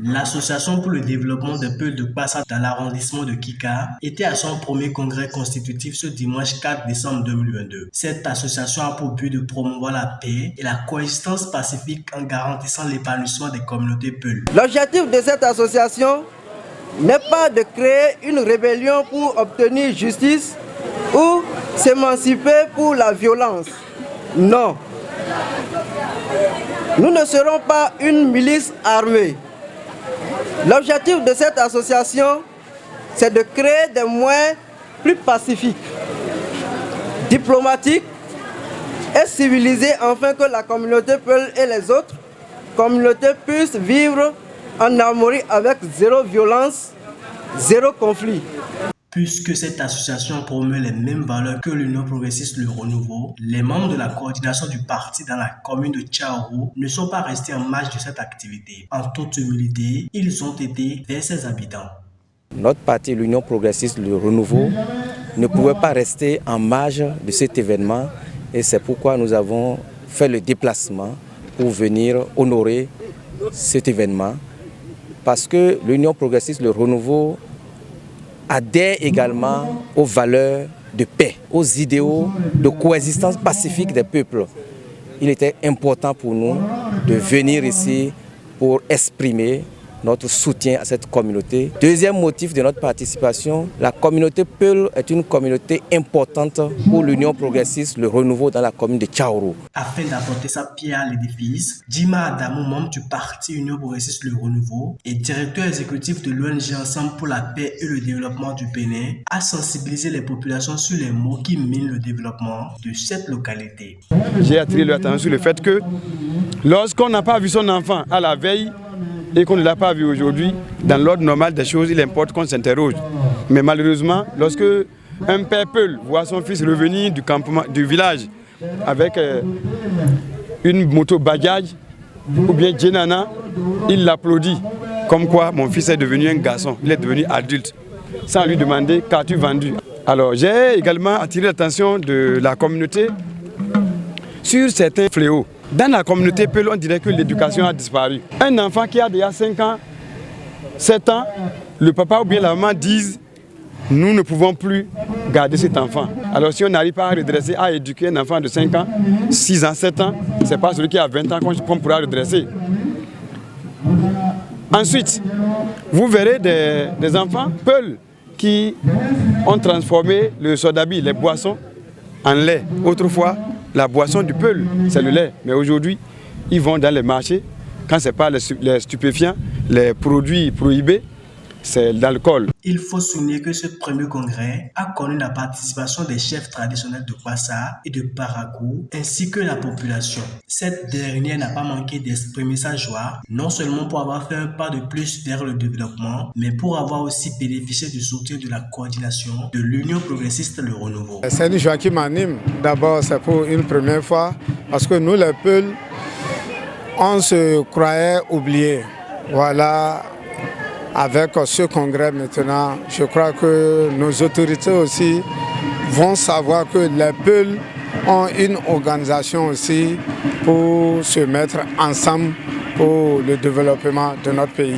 L'Association pour le développement des Peuls de Kpassa dans l'arrondissement de Kika était à son premier congrès constitutif ce dimanche 4 décembre 2022. Cette association a pour but de promouvoir la paix et la coexistence pacifique en garantissant l'épanouissement des communautés Peuls. L'objectif de cette association n'est pas de créer une rébellion pour obtenir justice ou s'émanciper pour la violence. Non. Nous ne serons pas une milice armée. L'objectif de cette association, c'est de créer des moyens plus pacifiques, diplomatiques et civilisés afin que la communauté Peul et les autres communautés puissent vivre en harmonie avec zéro violence, zéro conflit. Puisque cette association promeut les mêmes valeurs que l'Union progressiste Le Renouveau, les membres de la coordination du parti dans la commune de Tchaourou ne sont pas restés en marge de cette activité. En toute humilité, ils ont été vers ses habitants. Notre parti, l'Union progressiste Le Renouveau, ne pouvait pas rester en marge de cet événement et c'est pourquoi nous avons fait le déplacement pour venir honorer cet événement. Parce que l'Union progressiste Le Renouveau adhère également aux valeurs de paix, aux idéaux de coexistence pacifique des peuples. Il était important pour nous de venir ici pour exprimer notre soutien à cette communauté. Deuxième motif de notre participation, la communauté Peul est une communauté importante pour l'Union progressiste Le Renouveau dans la commune de Tchaourou. Afin d'apporter sa pierre à l'édifice, Dima Adamou, membre du parti Union progressiste Le Renouveau et directeur exécutif de l'ONG Ensemble pour la paix et le développement du Bénin, a sensibilisé les populations sur les maux qui minent le développement de cette localité. J'ai attiré leur attention sur le fait que lorsqu'on n'a pas vu son enfant à la veille, et qu'on ne l'a pas vu aujourd'hui, dans l'ordre normal des choses, il importe qu'on s'interroge. Mais malheureusement, lorsque un père Peul voit son fils revenir du village avec une moto Bajaj ou bien Djenana, il l'applaudit. Comme quoi mon fils est devenu un garçon, il est devenu adulte, sans lui demander qu'as-tu vendu. Alors j'ai également attiré l'attention de la communauté sur certains fléaux. Dans la communauté Peul, on dirait que l'éducation a disparu. Un enfant qui a déjà 5 ans, 7 ans, le papa ou bien la maman disent « nous ne pouvons plus garder cet enfant ». Alors si on n'arrive pas à redresser, à éduquer un enfant de 5 ans, 6 ans, 7 ans, ce n'est pas celui qui a 20 ans qu'on pourra redresser. Ensuite, vous verrez des enfants Peul qui ont transformé le sodabi, les boissons, en lait. Autrefois, la boisson du Peul, c'est le lait. Mais aujourd'hui, ils vont dans les marchés. Quand ce n'est pas les stupéfiants, les produits prohibés, c'est l'alcool. Il faut souligner que ce premier congrès a connu la participation des chefs traditionnels de Kpassa et de Parakou, ainsi que la population. Cette dernière n'a pas manqué d'exprimer sa joie, non seulement pour avoir fait un pas de plus vers le développement, mais pour avoir aussi bénéficié du soutien de la coordination de l'Union progressiste Le Renouveau. C'est une joie qui m'anime. D'abord, c'est pour une première fois, parce que nous, les Peuls, on se croyait oubliés. Voilà. Avec ce congrès maintenant, je crois que nos autorités aussi vont savoir que les Peuls ont une organisation aussi pour se mettre ensemble pour le développement de notre pays.